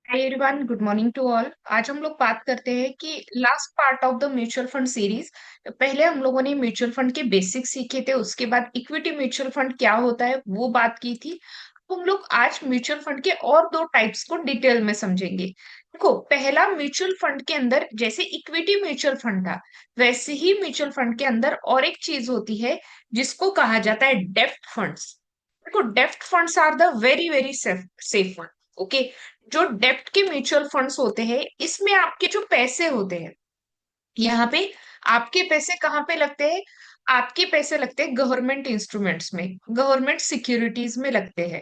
Hi everyone, good morning to all. आज हम लोग बात करते हैं कि last part of the mutual fund series. पहले हम लोगों ने म्यूचुअल फंड के बेसिक्स सीखे थे, उसके बाद इक्विटी म्यूचुअल फंड क्या होता है वो बात की थी। अब हम लोग आज म्यूचुअल फंड के और दो टाइप्स को डिटेल में समझेंगे। देखो, पहला म्यूचुअल फंड के अंदर जैसे इक्विटी म्यूचुअल फंड था, वैसे ही म्यूचुअल फंड के अंदर और एक चीज होती है जिसको कहा जाता है डेप्ट फंड्स। देखो, डेप्ट funds are the very very safe fund. Okay, जो डेप्ट के म्यूचुअल फंड्स होते हैं इसमें आपके जो पैसे होते हैं, यहाँ पे आपके पैसे कहाँ पे लगते हैं? आपके पैसे लगते हैं गवर्नमेंट इंस्ट्रूमेंट्स में, गवर्नमेंट सिक्योरिटीज में लगते हैं।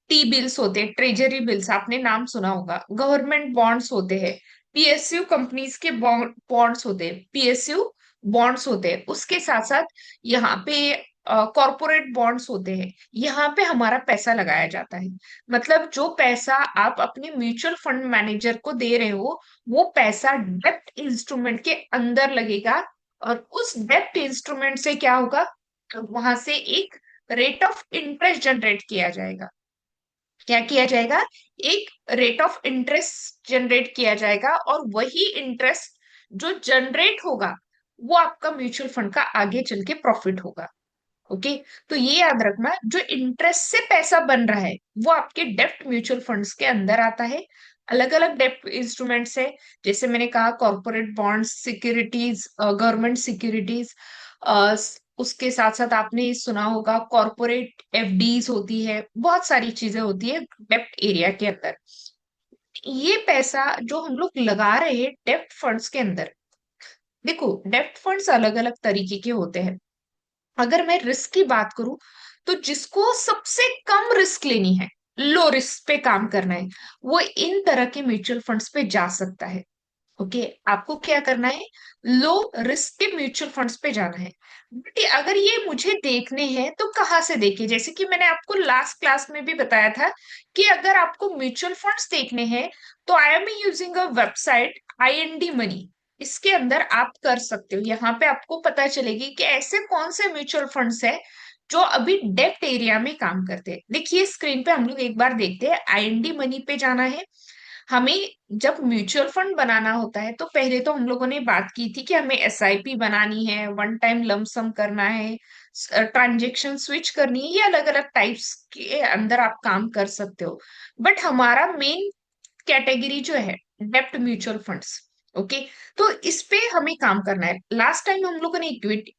टी बिल्स होते हैं, ट्रेजरी बिल्स आपने नाम सुना होगा, गवर्नमेंट बॉन्ड्स होते हैं, पीएसयू कंपनीज के बॉन्ड्स होते हैं, पीएसयू बॉन्ड्स होते हैं। उसके साथ साथ यहाँ पे कॉरपोरेट बॉन्ड्स होते हैं। यहाँ पे हमारा पैसा लगाया जाता है। मतलब जो पैसा आप अपने म्यूचुअल फंड मैनेजर को दे रहे हो, वो पैसा डेप्ट इंस्ट्रूमेंट के अंदर लगेगा। और उस डेप्ट इंस्ट्रूमेंट से क्या होगा? वहां से एक रेट ऑफ इंटरेस्ट जनरेट किया जाएगा। क्या किया जाएगा? एक रेट ऑफ इंटरेस्ट जनरेट किया जाएगा, और वही इंटरेस्ट जो जनरेट होगा वो आपका म्यूचुअल फंड का आगे चल के प्रॉफिट होगा। ओके, तो ये याद रखना, जो इंटरेस्ट से पैसा बन रहा है वो आपके डेप्ट म्यूचुअल फंड्स के अंदर आता है। अलग अलग डेप्ट इंस्ट्रूमेंट्स है, जैसे मैंने कहा corporate bonds, securities, government securities. उसके साथ साथ आपने सुना होगा कॉर्पोरेट एफडीज होती है, बहुत सारी चीजें होती है डेप्ट एरिया के अंदर। ये पैसा जो हम लोग लगा रहे हैं डेप्ट फंड्स के अंदर, देखो डेप्ट फंड्स अलग अलग तरीके के होते हैं। अगर मैं रिस्क की बात करूं, तो जिसको सबसे कम रिस्क लेनी है, लो रिस्क पे काम करना है, वो इन तरह के म्यूचुअल फंड्स पे जा सकता है। ओके, आपको क्या करना है? लो रिस्क के म्यूचुअल फंड्स पे जाना है। बट अगर ये मुझे देखने हैं तो कहाँ से देखे? जैसे कि मैंने आपको लास्ट क्लास में भी बताया था कि अगर आपको म्यूचुअल फंड्स देखने हैं तो I am using a website IND money. इसके अंदर आप कर सकते हो, यहाँ पे आपको पता चलेगी कि ऐसे कौन से म्यूचुअल फंड्स है जो अभी डेप्ट एरिया में काम करते हैं। देखिए स्क्रीन पे हम लोग एक बार देखते हैं, आईएनडी मनी पे जाना है हमें। जब म्यूचुअल फंड बनाना होता है तो पहले तो हम लोगों ने बात की थी कि हमें एसआईपी बनानी है, वन टाइम लमसम करना है, ट्रांजेक्शन स्विच करनी है, ये अलग अलग टाइप्स के अंदर आप काम कर सकते हो। बट हमारा मेन कैटेगरी जो है डेप्ट म्यूचुअल फंड्स। ओके, तो इस पे हमें काम करना है। लास्ट टाइम हम लोगों ने इक्विटी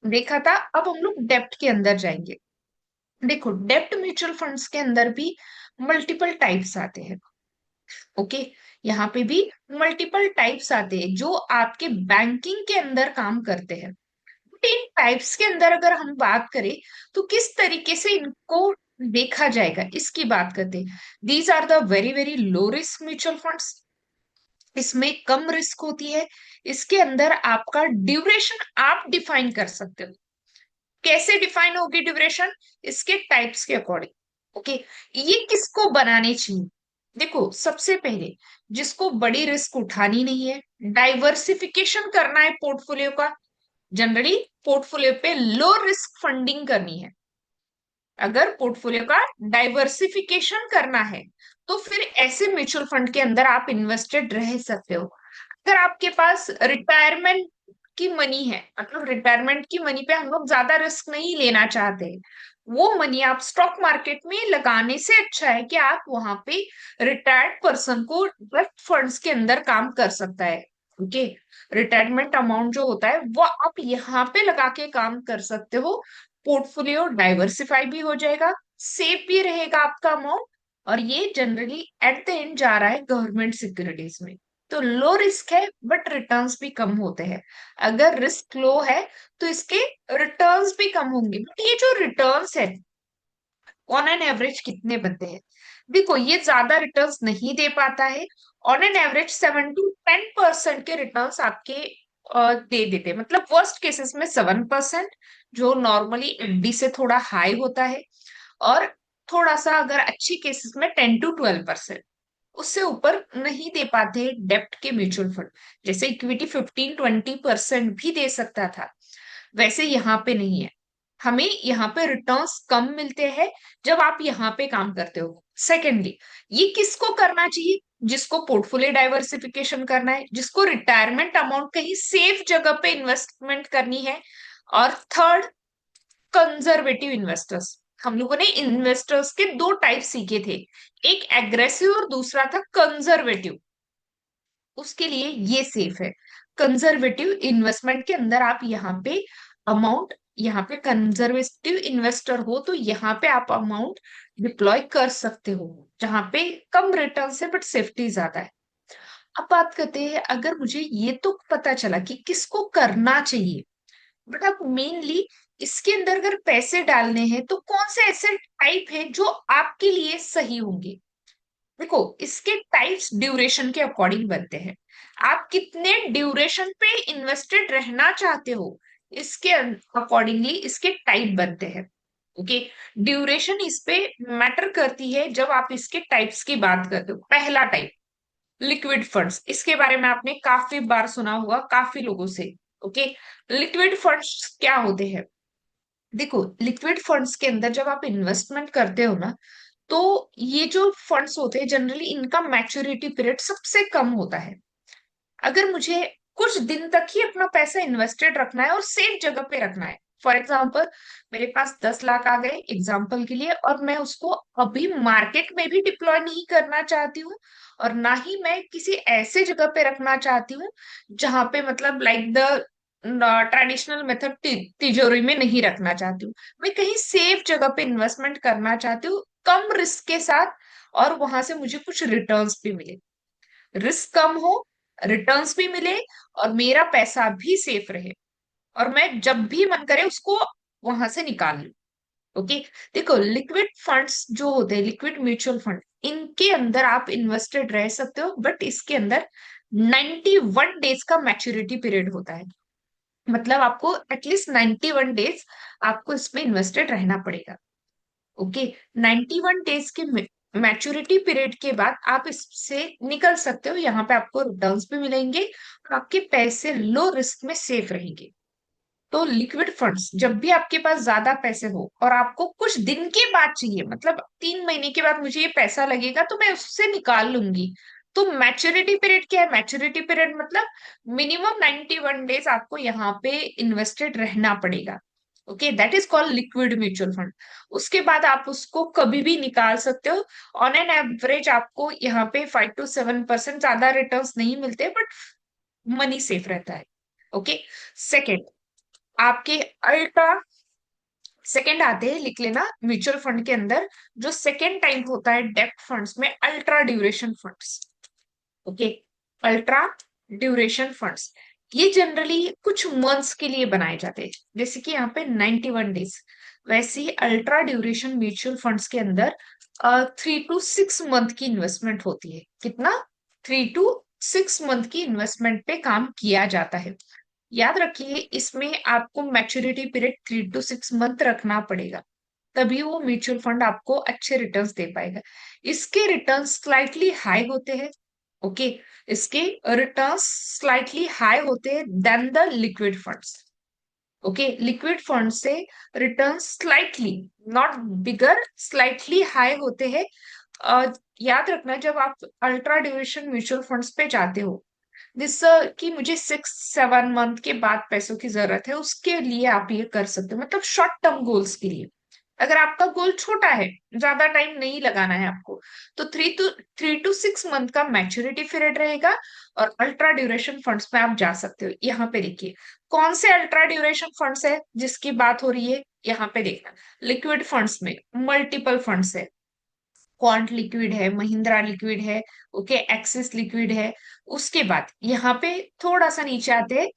देखा था, अब हम लोग डेप्ट के अंदर जाएंगे। देखो, डेप्ट म्यूचुअल फंड्स के अंदर भी मल्टीपल टाइप्स आते हैं। ओके, यहाँ पे भी मल्टीपल टाइप्स आते हैं जो आपके बैंकिंग के अंदर काम करते हैं। बट इन टाइप्स के अंदर अगर हम बात करें तो किस तरीके से इनको देखा जाएगा इसकी बात करते हैं। These are the very very low risk mutual funds. इसमें कम रिस्क होती है। इसके अंदर आपका ड्यूरेशन आप डिफाइन कर सकते हो। कैसे डिफाइन होगी ड्यूरेशन? इसके टाइप्स के अकॉर्डिंग। ओके, ये किसको बनाने चाहिए? देखो, सबसे पहले जिसको बड़ी रिस्क उठानी नहीं है, डाइवर्सिफिकेशन करना है पोर्टफोलियो का, जनरली पोर्टफोलियो पे लो रिस्क फंडिंग करनी है। अगर पोर्टफोलियो का डाइवर्सिफिकेशन करना है तो फिर ऐसे म्यूचुअल फंड के अंदर आप इन्वेस्टेड रह सकते हो। अगर आपके पास रिटायरमेंट की मनी है, मतलब रिटायरमेंट की मनी पे हम लोग ज्यादा रिस्क नहीं लेना चाहते, वो मनी आप स्टॉक मार्केट में लगाने से अच्छा है कि आप वहां पे रिटायर्ड पर्सन को डेब्ट फंड्स के अंदर काम कर सकता है। ओके, रिटायरमेंट अमाउंट जो होता है वो आप यहाँ पे लगा के काम कर सकते हो। पोर्टफोलियो डाइवर्सिफाई भी हो जाएगा, सेफ भी रहेगा आपका अमाउंट, और ये जनरली एट द एंड जा रहा है गवर्नमेंट सिक्योरिटीज में। तो लो रिस्क है बट रिटर्न्स भी कम होते हैं। अगर रिस्क लो है तो इसके रिटर्न्स भी कम होंगे। बट ये जो रिटर्न्स है, ऑन एन एवरेज कितने बनते हैं? देखो, ये ज्यादा रिटर्न्स नहीं दे पाता है। ऑन एन एवरेज 7 to 10% के रिटर्न्स आपके दे देते हैं। मतलब वर्स्ट केसेस में 7%, जो नॉर्मली एफडी से थोड़ा हाई होता है, और थोड़ा सा अगर अच्छी केसेस में 10 to 12%। उससे ऊपर नहीं दे पाते डेप्ट के म्यूचुअल फंड। जैसे इक्विटी 15-20% भी दे सकता था, वैसे यहाँ पे नहीं है। हमें यहाँ पे रिटर्न्स कम मिलते हैं जब आप यहाँ पे काम करते हो। सेकेंडली, ये किसको करना चाहिए? जिसको पोर्टफोलियो डाइवर्सिफिकेशन करना है, जिसको रिटायरमेंट अमाउंट कहीं सेफ जगह पे इन्वेस्टमेंट करनी है, और थर्ड कंजर्वेटिव इन्वेस्टर्स। हम लोगों ने इन्वेस्टर्स के दो टाइप सीखे थे, एक एग्रेसिव और दूसरा था कंजर्वेटिव। उसके लिए ये सेफ है। कंजर्वेटिव इन्वेस्टमेंट के अंदर आप यहाँ पे अमाउंट, यहाँ पे कंजर्वेटिव इन्वेस्टर हो तो यहाँ पे आप अमाउंट डिप्लॉय कर सकते हो, जहां पे कम रिटर्न है बट सेफ्टी ज्यादा है। अब बात करते हैं, अगर मुझे ये तो पता चला कि किसको करना चाहिए, बट अब मेनली इसके अंदर अगर पैसे डालने हैं तो कौन से ऐसे टाइप है जो आपके लिए सही होंगे। देखो, इसके टाइप्स ड्यूरेशन के अकॉर्डिंग बनते हैं। आप कितने ड्यूरेशन पे इन्वेस्टेड रहना चाहते हो, इसके अकॉर्डिंगली इसके टाइप बनते हैं। ओके, ड्यूरेशन इस पे मैटर करती है जब आप इसके टाइप्स की बात करते हो। पहला टाइप लिक्विड फंड्स, इसके बारे में आपने काफी बार सुना होगा काफी लोगों से। ओके, लिक्विड फंड्स क्या होते हैं? देखो, लिक्विड फंड्स के अंदर जब आप इन्वेस्टमेंट करते हो ना, तो ये जो फंड्स होते हैं जनरली इनका मैच्योरिटी पीरियड सबसे कम होता है। अगर मुझे कुछ दिन तक ही अपना पैसा इन्वेस्टेड रखना है और सेफ जगह पे रखना है, फॉर एग्जाम्पल मेरे पास 10 लाख आ गए एग्जाम्पल के लिए, और मैं उसको अभी मार्केट में भी डिप्लॉय नहीं करना चाहती हूँ, और ना ही मैं किसी ऐसे जगह पे रखना चाहती हूँ जहां पे मतलब लाइक द ट्रेडिशनल मेथड तिजोरी में नहीं रखना चाहती हूँ। मैं कहीं सेफ जगह पे इन्वेस्टमेंट करना चाहती हूँ, कम रिस्क के साथ, और वहां से मुझे कुछ रिटर्न्स भी मिले। रिस्क कम हो, रिटर्न्स भी मिले, और मेरा पैसा भी सेफ रहे, और मैं जब भी मन करे उसको वहां से निकाल लूं। ओके, देखो लिक्विड फंड्स जो होते हैं, लिक्विड म्यूचुअल फंड, इनके अंदर आप इन्वेस्टेड रह सकते हो, बट इसके अंदर 91 डेज का मैच्योरिटी पीरियड होता है। मतलब आपको एटलीस्ट 91 डेज आपको इसमें इन्वेस्टेड रहना पड़ेगा। ओके, 91 डेज के मैच्योरिटी पीरियड के बाद आप इससे निकल सकते हो, यहाँ पे आपको रिटर्न्स भी मिलेंगे और आपके पैसे लो रिस्क में सेफ रहेंगे। तो लिक्विड फंड्स, जब भी आपके पास ज्यादा पैसे हो और आपको कुछ दिन के बाद चाहिए, मतलब 3 महीने के बाद मुझे ये पैसा लगेगा तो मैं उससे निकाल लूंगी, तो मैच्योरिटी पीरियड क्या है? मैच्योरिटी पीरियड मतलब मिनिमम 91 डेज आपको यहाँ पे इन्वेस्टेड रहना पड़ेगा। Okay, that is called liquid mutual fund. उसके बाद आप उसको कभी भी निकाल सकते हो। ऑन एन एवरेज आपको यहाँ पे 5 to 7% ज्यादा रिटर्न्स नहीं मिलते, बट मनी सेफ रहता है। ओके, सेकेंड आपके अल्ट्रा, सेकंड आते हैं, लिख लेना म्यूचुअल फंड के अंदर जो सेकंड टाइप होता है डेप्ट फंड्स में, ultra duration funds. Okay, ultra duration funds, ये जनरली कुछ मंथ्स के लिए बनाए जाते हैं, जैसे कि यहाँ पे 91 डेज। वैसे ही अल्ट्रा ड्यूरेशन म्यूचुअल फंड्स के अंदर 3 to 6 मंथ की इन्वेस्टमेंट होती है। कितना? 3 to 6 मंथ की इन्वेस्टमेंट पे काम किया जाता है। याद रखिए, इसमें आपको मैच्योरिटी पीरियड 3 to 6 मंथ रखना पड़ेगा, तभी वो म्यूचुअल फंड आपको अच्छे रिटर्न्स दे पाएगा। इसके रिटर्न्स स्लाइटली हाई होते हैं। ओके, इसके रिटर्न्स स्लाइटली हाई होते हैं then the liquid funds. Okay, liquid fund से return slightly, not bigger, slightly high होते हैं। याद रखना, जब आप अल्ट्रा ड्यूरेशन म्यूचुअल फंड्स पे जाते हो, जिस कि मुझे 6 7 मंथ के बाद पैसों की जरूरत है, उसके लिए आप ये कर सकते हो, मतलब शॉर्ट टर्म गोल्स के लिए। अगर आपका गोल छोटा है, ज्यादा टाइम नहीं लगाना है आपको, तो 3 to 6 मंथ का मैच्योरिटी पीरियड रहेगा, और अल्ट्रा ड्यूरेशन फंड्स में आप जा सकते हो। यहाँ पे देखिए कौन से अल्ट्रा ड्यूरेशन फंड्स है जिसकी बात हो रही है, यहाँ पे देखना। लिक्विड फंड्स में मल्टीपल फंड्स है, क्वांट लिक्विड है, महिंद्रा लिक्विड है, ओके, एक्सिस लिक्विड है। उसके बाद यहाँ पे थोड़ा सा नीचे आते हैं,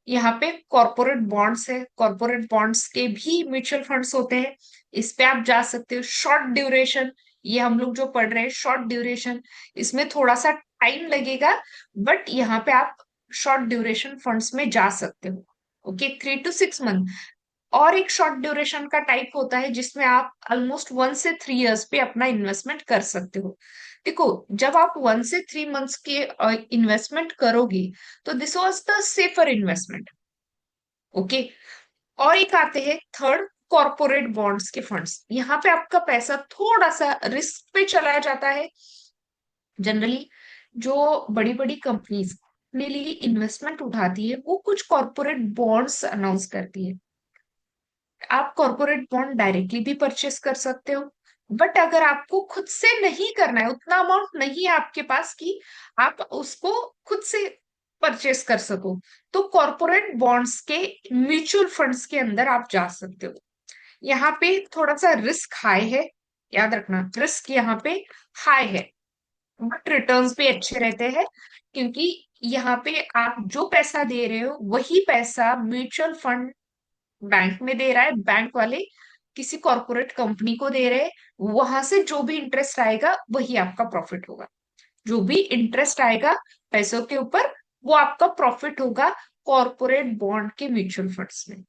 यहाँ पे कॉर्पोरेट बॉन्ड्स है, कॉर्पोरेट बॉन्ड्स के भी म्यूचुअल फंड्स होते हैं, इस पे आप जा सकते हो। शॉर्ट ड्यूरेशन, ये हम लोग जो पढ़ रहे हैं शॉर्ट ड्यूरेशन, इसमें थोड़ा सा टाइम लगेगा, बट यहाँ पे आप शॉर्ट ड्यूरेशन फंड्स में जा सकते हो। Okay, 3 to 6 month. और एक शॉर्ट ड्यूरेशन का टाइप होता है जिसमें आप ऑलमोस्ट 1 से 3 इयर्स पे अपना इन्वेस्टमेंट कर सकते हो। देखो, जब आप 1 से 3 मंथ्स के इन्वेस्टमेंट करोगे, तो this was the safer investment. Okay, और एक आते हैं थर्ड, कॉर्पोरेट बॉन्ड्स के फंड्स। यहाँ पे आपका पैसा थोड़ा सा रिस्क पे चला जाता है जनरली। जो बड़ी बड़ी कंपनीज अपने लिए इन्वेस्टमेंट उठाती है, वो कुछ कॉर्पोरेट बॉन्ड्स अनाउंस करती है। आप कॉर्पोरेट बॉन्ड डायरेक्टली भी परचेस कर सकते हो, बट अगर आपको खुद से नहीं करना है, उतना अमाउंट नहीं है आपके पास कि आप उसको खुद से परचेस कर सको, तो कॉर्पोरेट बॉन्ड्स के म्यूचुअल फंड्स के अंदर आप जा सकते हो। यहाँ पे थोड़ा सा रिस्क हाई है, याद रखना रिस्क यहाँ पे हाई है, बट रिटर्न्स भी अच्छे रहते हैं, क्योंकि यहाँ पे आप जो पैसा दे रहे हो वही पैसा म्यूचुअल फंड बैंक में दे रहा है, बैंक वाले किसी कॉर्पोरेट कंपनी को दे रहे हैं, वहां से जो भी इंटरेस्ट आएगा वही आपका प्रॉफिट होगा। जो भी इंटरेस्ट आएगा पैसों के ऊपर, वो आपका प्रॉफिट होगा कॉर्पोरेट बॉन्ड के म्यूचुअल फंड्स में।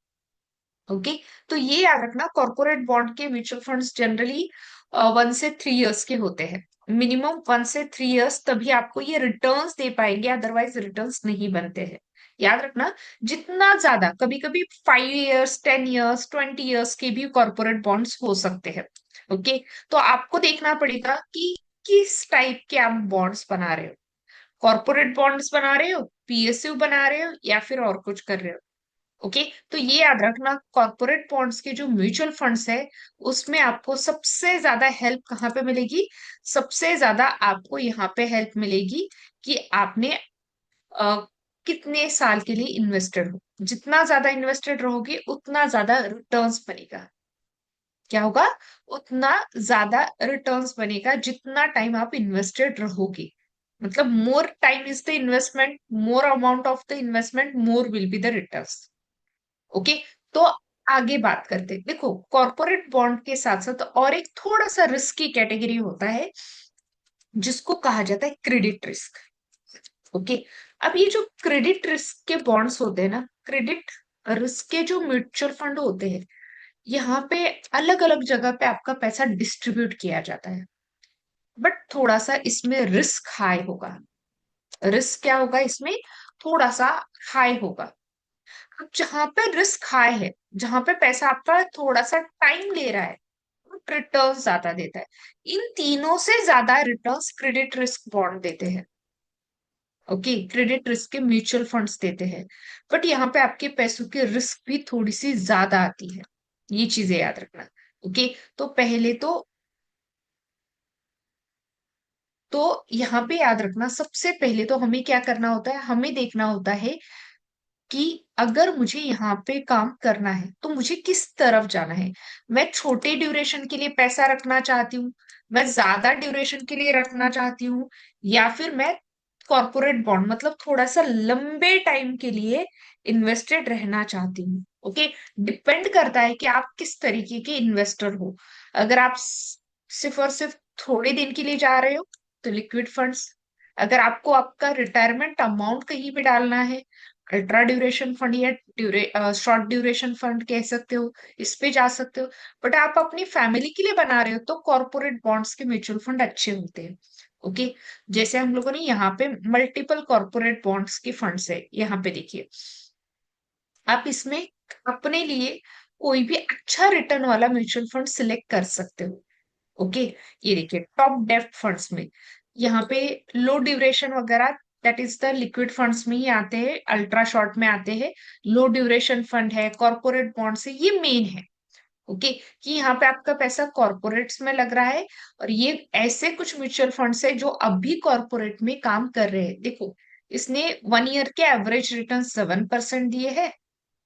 ओके, तो ये याद रखना, कॉर्पोरेट बॉन्ड के म्यूचुअल फंड्स जनरली 1 से 3 इयर्स के होते हैं। मिनिमम 1 से 3 इयर्स, तभी आपको ये रिटर्न्स दे पाएंगे, अदरवाइज रिटर्न्स नहीं बनते हैं। याद रखना, जितना ज्यादा, कभी कभी 5 इयर्स, 10 इयर्स, 20 इयर्स के भी कॉर्पोरेट बॉन्ड्स हो सकते हैं। ओके, तो आपको देखना पड़ेगा कि किस टाइप के आप बॉन्ड्स बना रहे हो। कॉर्पोरेट बॉन्ड्स बना रहे हो, पीएसयू बना रहे हो, या फिर और कुछ कर रहे हो। ओके, तो ये याद रखना, कॉर्पोरेट बॉन्ड्स के जो म्यूचुअल फंड्स है, उसमें आपको सबसे ज्यादा हेल्प कहाँ पे मिलेगी? सबसे ज्यादा आपको यहाँ पे हेल्प मिलेगी कि आपने कितने साल के लिए इन्वेस्टेड हो। जितना ज्यादा इन्वेस्टेड रहोगे उतना ज्यादा रिटर्न्स बनेगा। क्या होगा? उतना ज्यादा रिटर्न्स बनेगा जितना टाइम आप इन्वेस्टेड रहोगे। मतलब more time is the investment, more amount of the investment, more will be the returns. Okay, तो आगे बात करते हैं। देखो, कॉर्पोरेट बॉन्ड के साथ साथ और एक थोड़ा सा रिस्की कैटेगरी होता है, जिसको कहा जाता है क्रेडिट रिस्क। ओके, अब ये जो क्रेडिट रिस्क के बॉन्ड्स होते हैं ना, क्रेडिट रिस्क के जो म्यूचुअल फंड होते हैं, यहाँ पे अलग अलग जगह पे आपका पैसा डिस्ट्रीब्यूट किया जाता है, बट थोड़ा सा इसमें रिस्क हाई होगा। रिस्क क्या होगा इसमें? थोड़ा सा हाई होगा। अब जहां पे रिस्क हाई है, जहां पे पैसा आपका थोड़ा सा टाइम ले रहा है, रिटर्न ज्यादा देता है। इन तीनों से ज्यादा रिटर्न्स क्रेडिट रिस्क बॉन्ड देते हैं। ओके, क्रेडिट रिस्क के म्यूचुअल फंड्स देते हैं, बट यहाँ पे आपके पैसों की रिस्क भी थोड़ी सी ज्यादा आती है। ये चीजें याद रखना। ओके, तो पहले तो यहाँ पे याद रखना, सबसे पहले तो हमें क्या करना होता है? हमें देखना होता है कि अगर मुझे यहाँ पे काम करना है तो मुझे किस तरफ जाना है। मैं छोटे ड्यूरेशन के लिए पैसा रखना चाहती हूँ, मैं ज्यादा ड्यूरेशन के लिए रखना चाहती हूँ, या फिर मैं कॉर्पोरेट बॉन्ड मतलब थोड़ा सा लंबे टाइम के लिए इन्वेस्टेड रहना चाहती हूँ। ओके, डिपेंड करता है कि आप किस तरीके के इन्वेस्टर हो। अगर आप सिर्फ और सिर्फ थोड़े दिन के लिए जा रहे हो तो लिक्विड फंड्स। अगर आपको आपका रिटायरमेंट अमाउंट कहीं पे डालना है, अल्ट्रा ड्यूरेशन फंड या शॉर्ट ड्यूरेशन फंड कह सकते हो, इस पे जा सकते हो। बट आप अपनी फैमिली के लिए बना रहे हो तो कॉर्पोरेट बॉन्ड्स के म्यूचुअल फंड अच्छे होते हैं। ओके, जैसे हम लोगों ने यहाँ पे मल्टीपल कॉर्पोरेट बॉन्ड्स के फंड्स है, यहाँ पे देखिए, आप इसमें अपने लिए कोई भी अच्छा रिटर्न वाला म्यूचुअल फंड सिलेक्ट कर सकते हो। ओके, ये देखिए टॉप डेप्थ फंड्स में यहाँ पे लो ड्यूरेशन वगैरह, that is the liquid funds में ही आते हैं, अल्ट्रा शॉर्ट में आते हैं। लो ड्यूरेशन फंड है, कॉर्पोरेट बॉन्ड से, ये मेन है। ओके, कि यहाँ पे आपका पैसा कॉर्पोरेट्स में लग रहा है, और ये ऐसे कुछ म्यूचुअल फंड्स है जो अभी कॉर्पोरेट में काम कर रहे हैं। देखो, इसने 1 ईयर के एवरेज रिटर्न 7% दिए हैं,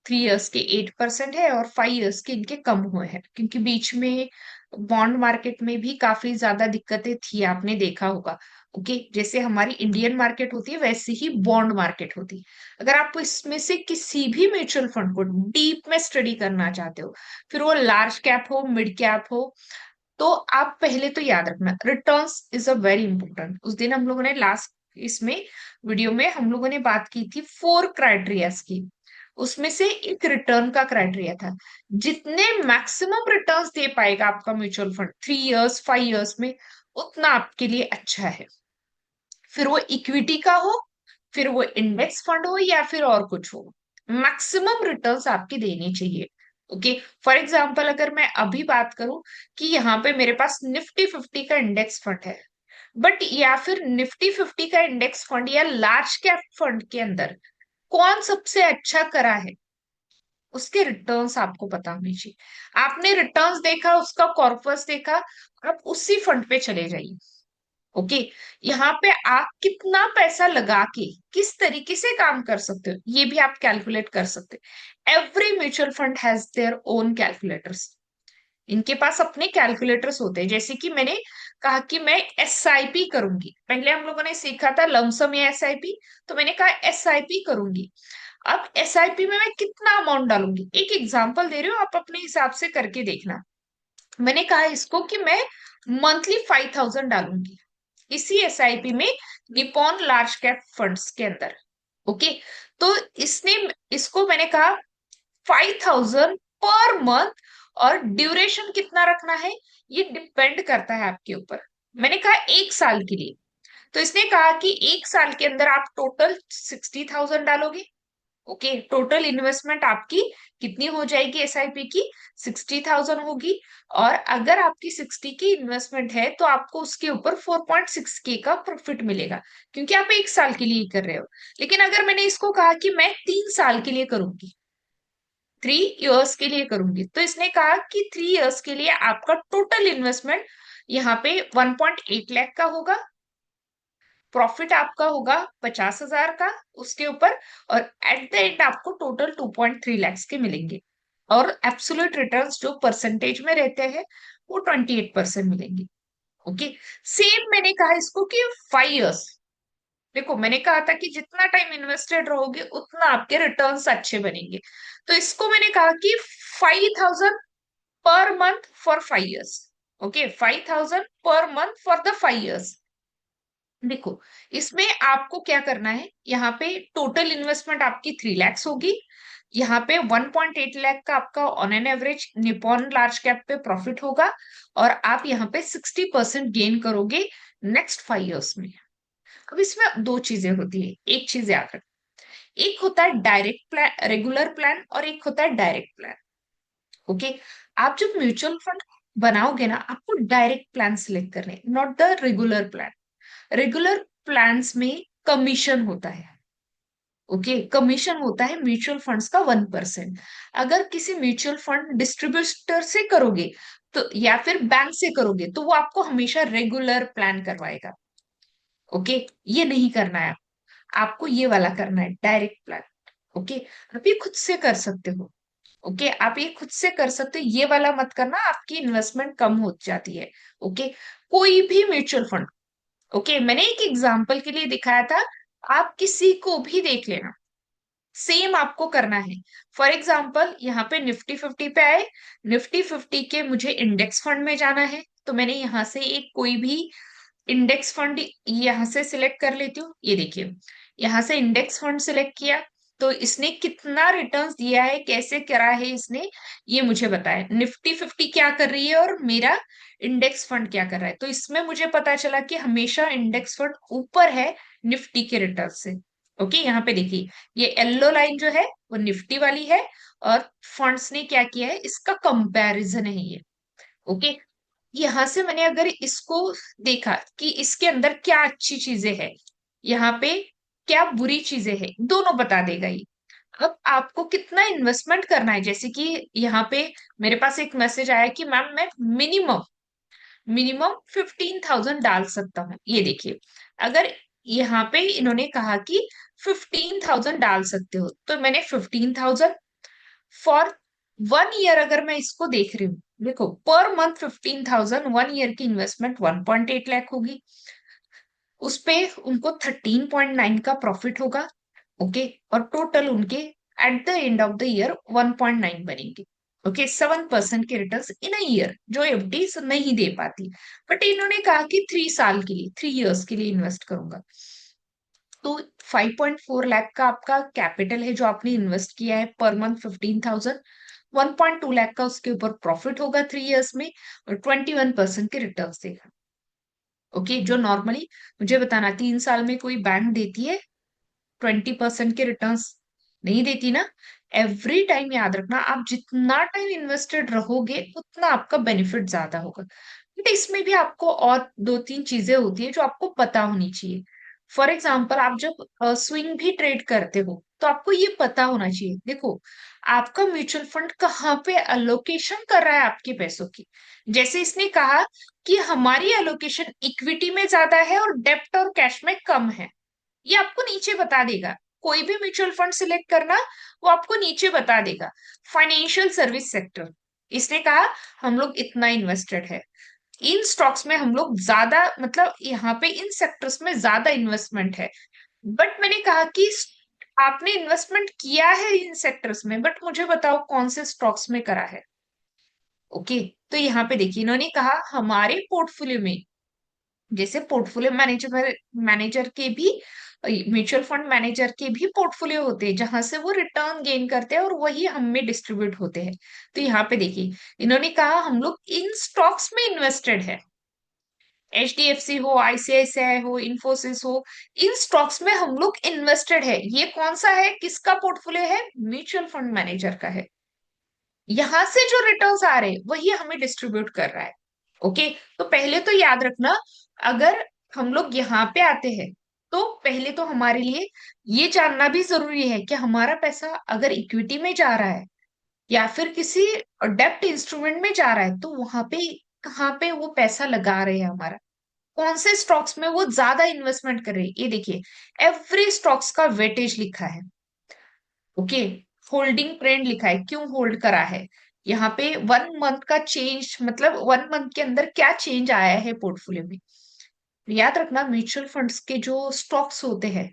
3 इयर्स के 8% है, और 5 इयर्स के इनके कम हुए हैं, क्योंकि बीच में बॉन्ड मार्केट में भी काफी ज्यादा दिक्कतें थी, आपने देखा होगा। ओके, जैसे हमारी इंडियन मार्केट होती है वैसे ही बॉन्ड मार्केट होती है। अगर आप इसमें से किसी भी म्यूचुअल फंड को डीप में स्टडी करना चाहते हो, फिर वो लार्ज कैप हो, मिड कैप हो, तो आप पहले तो याद रखना, returns is a very important. उस दिन हम लोगों ने लास्ट इसमें वीडियो में हम लोगों ने बात की थी 4 क्राइटेरियाज की, उसमें से एक रिटर्न का क्राइटेरिया था। जितने मैक्सिमम रिटर्न्स दे पाएगा आपका म्यूचुअल फंड 3 इयर्स, 5 इयर्स में, उतना आपके लिए अच्छा है। फिर वो इक्विटी का हो, फिर वो इंडेक्स फंड हो, या फिर और कुछ हो, मैक्सिमम रिटर्न्स आपके देने चाहिए। ओके, फॉर एग्जाम्पल अगर मैं अभी बात करूं कि यहाँ पे मेरे पास निफ्टी 50 का इंडेक्स फंड है, बट या फिर निफ्टी 50 का इंडेक्स फंड या लार्ज कैप फंड के अंदर कौन सबसे अच्छा करा है, उसके रिटर्न्स आपको पता होनी चाहिए। आपने रिटर्न्स देखा, उसका कॉर्पस देखा, आप उसी फंड पे चले जाइए। ओके, यहाँ पे आप कितना पैसा लगा के किस तरीके से काम कर सकते हो ये भी आप कैलकुलेट कर सकते हो। Every mutual fund has their own calculators. इनके पास अपने कैलकुलेटर्स होते हैं। जैसे कि मैंने कहा कि मैं एसआईपी करूंगी, पहले हम लोगों ने सीखा था लमसम या एसआईपी, तो मैंने कहा एसआईपी करूंगी। अब एसआईपी में मैं कितना अमाउंट डालूंगी, एक एग्जांपल दे रही हूँ, आप अपने हिसाब से करके देखना। मैंने कहा इसको कि मैं मंथली 5,000 डालूंगी इसी एसआईपी में, निपॉन लार्ज कैप फंड्स के अंदर। ओके, तो इसने, इसको मैंने कहा 5,000 पर मंथ, और ड्यूरेशन कितना रखना है ये डिपेंड करता है आपके ऊपर। मैंने कहा 1 साल के लिए, तो इसने कहा कि 1 साल के अंदर आप टोटल 60,000 डालोगे। ओके, टोटल इन्वेस्टमेंट आपकी कितनी हो जाएगी एसआईपी की, 60,000 होगी। और अगर आपकी 60 की इन्वेस्टमेंट है तो आपको उसके ऊपर 4.6 के का प्रॉफिट मिलेगा, क्योंकि आप 1 साल के लिए ही कर रहे हो। लेकिन अगर मैंने इसको कहा कि मैं 3 साल के लिए करूंगी, 3 इयर्स के लिए करूंगी, तो इसने कहा कि 3 इयर्स के लिए आपका टोटल इन्वेस्टमेंट यहाँ पे 1.8 लाख का होगा, प्रॉफिट आपका होगा 50,000 का उसके ऊपर, और एट द एंड आपको टोटल 2.3 लाख के मिलेंगे। और एब्सोल्यूट रिटर्न्स जो परसेंटेज में रहते हैं वो 28% मिलेंगे। ओके, सेम मैंने कहा इसको कि 5 इयर्स। देखो मैंने कहा था कि जितना टाइम इन्वेस्टेड रहोगे उतना आपके रिटर्न्स अच्छे बनेंगे। तो इसको मैंने कहा कि 5,000 per month for 5 years. Okay, 5,000 per month for the 5 years. देखो, इसमें आपको क्या करना है, यहाँ पे टोटल इन्वेस्टमेंट आपकी 3 लाख होगी, यहाँ पे 1.8 लाख का आपका on an average Nippon large cap पे प्रॉफिट होगा, और आप यहाँ पे 60% गेन करोगे नेक्स्ट 5 इयर्स में। अब इसमें दो चीजें होती है, एक चीज याद रख, एक होता है डायरेक्ट प्लान, रेगुलर प्लान, और एक होता है डायरेक्ट प्लान। ओके, आप जब म्यूचुअल फंड बनाओगे ना, आपको डायरेक्ट प्लान सिलेक्ट करने, not the regular plan. Regular plans में कमीशन होता है। ओके, कमीशन होता है म्यूचुअल फंड्स का 1%। अगर किसी म्यूचुअल फंड डिस्ट्रीब्यूटर से करोगे तो, या फिर बैंक से करोगे, तो वो आपको हमेशा रेगुलर प्लान करवाएगा। ओके, ये नहीं करना है, आपको ये वाला करना है, डायरेक्ट प्लान। ओके, आप ये खुद से कर सकते हो। ओके, आप ये खुद से कर सकते हो, ये वाला मत करना, आपकी इन्वेस्टमेंट कम हो जाती है। ओके, कोई भी म्यूचुअल फंड, ओके, मैंने एक एग्जाम्पल के लिए दिखाया था, आप किसी को भी देख लेना, सेम आपको करना है। फॉर एग्जाम्पल यहाँ पे निफ्टी 50 पे आए, निफ्टी 50 के मुझे इंडेक्स फंड में जाना है, तो मैंने यहाँ से एक कोई भी इंडेक्स फंड यहाँ से सिलेक्ट कर लेती हूँ। ये देखिए, यहाँ से इंडेक्स फंड सिलेक्ट किया, तो इसने कितना रिटर्न्स दिया है, कैसे करा है इसने, ये मुझे बताया। निफ्टी 50 क्या कर रही है और मेरा इंडेक्स फंड क्या कर रहा है, तो इसमें मुझे पता चला कि हमेशा इंडेक्स फंड ऊपर है निफ्टी के रिटर्न से। ओके, यहाँ पे देखिए, ये येलो लाइन जो है वो निफ्टी वाली है, और फंड्स ने क्या किया है, इसका कंपैरिजन है ये। ओके, यहाँ से मैंने अगर इसको देखा कि इसके अंदर क्या अच्छी चीजें हैं, यहाँ पे क्या बुरी चीजें हैं, दोनों बता देगा ये। अब आपको कितना इन्वेस्टमेंट करना है, जैसे कि यहाँ पे मेरे पास एक मैसेज आया कि मैम मैं मिनिमम मिनिमम 15,000 डाल सकता हूँ। ये देखिए, अगर यहाँ पे इन्होंने कहा कि 15,000 डाल सकते हो, तो मैंने 15,000 फॉर 1 ईयर, अगर मैं इसको देख रही हूँ, देखो पर मंथ 15,000, 1 ईयर की इन्वेस्टमेंट 1.8 लाख होगी, उस पे उनको 13.9 का प्रॉफिट होगा। ओके, और टोटल उनके at the end of the year 1.9 बनेंगे। ओके, 7% के रिटर्न्स इन अ ईयर, जो एफडी नहीं दे पाती। बट इन्होंने कहा कि 3 साल के लिए, 3 इयर्स के लिए इन्वेस्ट करूंगा, तो 5.4 लाख का आपका कैपिटल है जो आपने इन्वेस्ट किया है, पर मंथ 15,000, 1.2 लाख का उसके ऊपर प्रॉफिट होगा 3 इयर्स में, और 21% के रिटर्न देगा। ओके, जो नॉर्मली, मुझे बताना, 3 साल में कोई बैंक देती है 20% के रिटर्न्स? नहीं देती ना। एवरी टाइम याद रखना, आप जितना टाइम इन्वेस्टेड रहोगे उतना आपका बेनिफिट ज्यादा होगा। बट इसमें भी आपको और दो तीन चीजें होती है जो आपको पता होनी चाहिए। फॉर एग्जाम्पल, आप जब स्विंग भी ट्रेड करते हो तो आपको ये पता होना चाहिए, देखो आपका म्यूचुअल फंड कहाँ पे अलोकेशन कर रहा है आपके पैसों की। जैसे इसने कहा कि हमारी एलोकेशन इक्विटी में ज्यादा है और डेप्ट और कैश में कम है, ये आपको नीचे बता देगा। कोई भी म्यूचुअल फंड सिलेक्ट करना, वो आपको नीचे बता देगा। फाइनेंशियल सर्विस सेक्टर, इसने कहा हम लोग इतना इन्वेस्टेड है इन स्टॉक्स में, हम लोग ज्यादा, मतलब यहाँ पे इन सेक्टर्स में ज्यादा इन्वेस्टमेंट है। बट मैंने कहा कि आपने इन्वेस्टमेंट किया है इन सेक्टर्स में, बट मुझे बताओ कौन से स्टॉक्स में करा है। ओके, तो यहाँ पे देखिए इन्होंने कहा हमारे पोर्टफोलियो में, जैसे पोर्टफोलियो मैनेजर मैनेजर के भी, म्यूचुअल फंड मैनेजर के भी पोर्टफोलियो होते हैं जहां से वो रिटर्न गेन करते हैं और वही हम में डिस्ट्रीब्यूट होते हैं। तो यहाँ पे देखिए इन्होंने कहा हम लोग इन स्टॉक्स में इन्वेस्टेड है, HDFC हो, ICICI हो, इन्फोसिस हो, इन स्टॉक्स में हम लोग इन्वेस्टेड है। ये कौन सा है, किसका पोर्टफोलियो है, म्यूचुअल फंड मैनेजर का है। यहां से जो रिटर्न्स आ रहे हैं वही हमें डिस्ट्रीब्यूट कर रहा है। ओके, तो पहले तो याद रखना, अगर हम लोग यहाँ पे आते हैं तो पहले तो हमारे लिए ये जानना भी जरूरी है कि हमारा पैसा अगर इक्विटी में जा रहा है या फिर किसी डेप्ट इंस्ट्रूमेंट में जा रहा है, तो वहां पे कहाँ पे वो पैसा लगा रहे हैं हमारा, कौन से स्टॉक्स में वो ज्यादा इन्वेस्टमेंट कर रहे हैं। ये देखिए एवरी स्टॉक्स का वेटेज लिखा है। ओके, होल्डिंग ट्रेंड लिखा है, क्यों होल्ड करा है, यहाँ पे 1 मंथ का चेंज, मतलब 1 मंथ के अंदर क्या चेंज आया है पोर्टफोलियो में। याद रखना म्यूचुअल फंड्स के जो स्टॉक्स होते हैं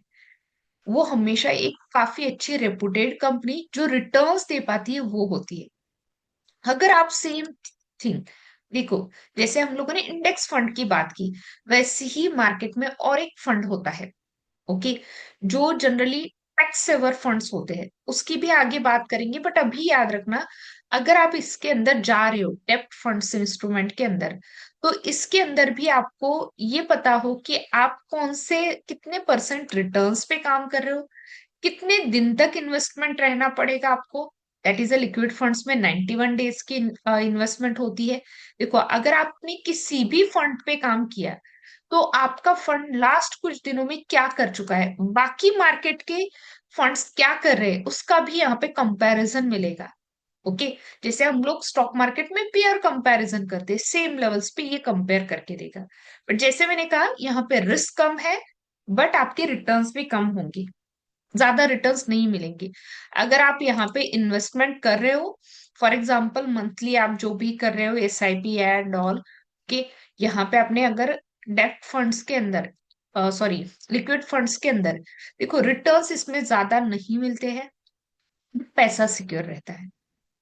वो हमेशा एक काफी अच्छी रेपुटेड कंपनी जो रिटर्न्स दे पाती है वो होती है। अगर आप सेम थिंग देखो, जैसे हम लोगों ने इंडेक्स फंड की बात की, वैसे ही मार्केट में और एक फंड होता है। ओके, जो जनरली टैक्स सेवर फंड्स होते हैं, उसकी भी आगे बात करेंगे, बट अभी याद रखना अगर आप इसके अंदर जा रहे हो डेप्ट फंड्स इंस्ट्रूमेंट के अंदर, तो इसके अंदर भी आपको ये पता हो कि आप कौन से कितने परसेंट रिटर्न्स पे काम कर रहे हो, कितने दिन तक इन्वेस्टमेंट रहना पड़ेगा आपको। That is a liquid funds में 91 डेज की इन्वेस्टमेंट होती है। देखो अगर आपने किसी भी फंड पे काम किया तो आपका फंड लास्ट कुछ दिनों में क्या कर चुका है, बाकी मार्केट के फंड्स क्या कर रहे हैं, उसका भी यहाँ पे कंपैरिजन मिलेगा। ओके, जैसे हम लोग स्टॉक मार्केट में पेयर कंपैरिजन करते हैं, सेम लेवल्स पे ये कंपेयर करके देगा। बट जैसे मैंने कहा यहाँ पे रिस्क कम है, बट आपके रिटर्न्स भी कम होंगे, ज्यादा रिटर्न्स नहीं मिलेंगे। अगर आप यहाँ पे इन्वेस्टमेंट कर रहे हो, फॉर एग्जाम्पल मंथली आप जो भी कर रहे हो SIP एंड ऑल के, यहाँ पे आपने अगर डेप्ट फंड्स के अंदर, सॉरी लिक्विड फंड्स के अंदर, देखो रिटर्न्स इसमें ज्यादा नहीं मिलते हैं, पैसा सिक्योर रहता है।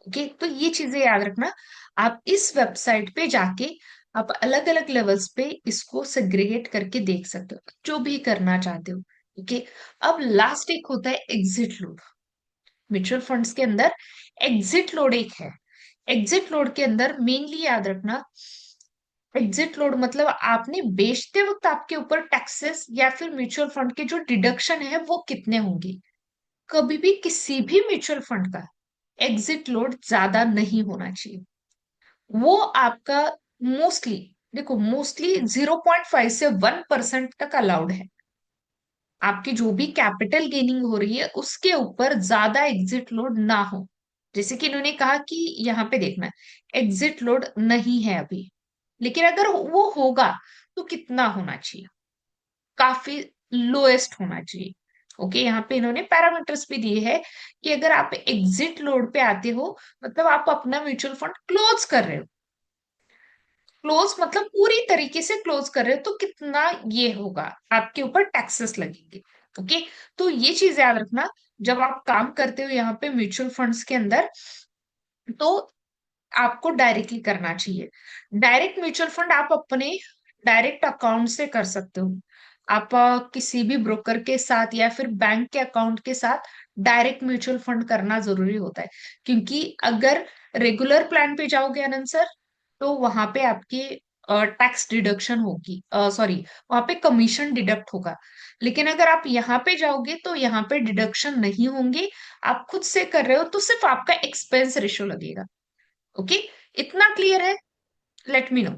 ओके, तो ये चीजें याद रखना। आप इस वेबसाइट पे जाके आप अलग अलग लेवल्स पे इसको सेग्रीगेट करके देख सकते हो जो भी करना चाहते हो। ओके, अब लास्ट एक होता है एग्जिट लोड। म्यूचुअल फंड्स के अंदर एग्जिट लोड एक है। एग्जिट लोड के अंदर मेनली याद रखना, एग्जिट लोड मतलब आपने बेचते वक्त आपके ऊपर टैक्सेस या फिर म्यूचुअल फंड के जो डिडक्शन है वो कितने होंगे। कभी भी किसी भी म्यूचुअल फंड का एग्जिट लोड ज्यादा नहीं होना चाहिए। वो आपका मोस्टली, देखो मोस्टली 0.5 से 1% तक अलाउड है। आपकी जो भी कैपिटल गेनिंग हो रही है उसके ऊपर ज्यादा एग्जिट लोड ना हो। जैसे कि इन्होंने कहा कि यहाँ पे देखना एग्जिट लोड नहीं है अभी, लेकिन अगर वो होगा तो कितना होना चाहिए, काफी लोएस्ट होना चाहिए। ओके, यहाँ पे इन्होंने पैरामीटर्स भी दिए हैं कि अगर आप एग्जिट लोड पे आते हो, मतलब आप अपना म्यूचुअल फंड क्लोज कर रहे हो, क्लोज मतलब पूरी तरीके से क्लोज कर रहे हो, तो कितना ये होगा, आपके ऊपर टैक्सेस लगेंगे। ओके, तो ये चीज याद रखना जब आप काम करते हो यहाँ पे म्यूचुअल फंड्स के अंदर, तो आपको डायरेक्टली करना चाहिए। डायरेक्ट म्यूचुअल फंड आप अपने डायरेक्ट अकाउंट से कर सकते हो। आप किसी भी ब्रोकर के साथ या फिर बैंक के अकाउंट के साथ डायरेक्ट म्यूचुअल फंड करना जरूरी होता है, क्योंकि अगर रेगुलर प्लान पे जाओगे आनंद सर, तो वहां पे आपके टैक्स डिडक्शन होगी, सॉरी वहां पे कमीशन डिडक्ट होगा। लेकिन अगर आप यहाँ पे जाओगे तो यहाँ पे डिडक्शन नहीं होंगे, आप खुद से कर रहे हो तो सिर्फ आपका एक्सपेंस रेशियो लगेगा। ओके, इतना क्लियर है, लेट मी नो।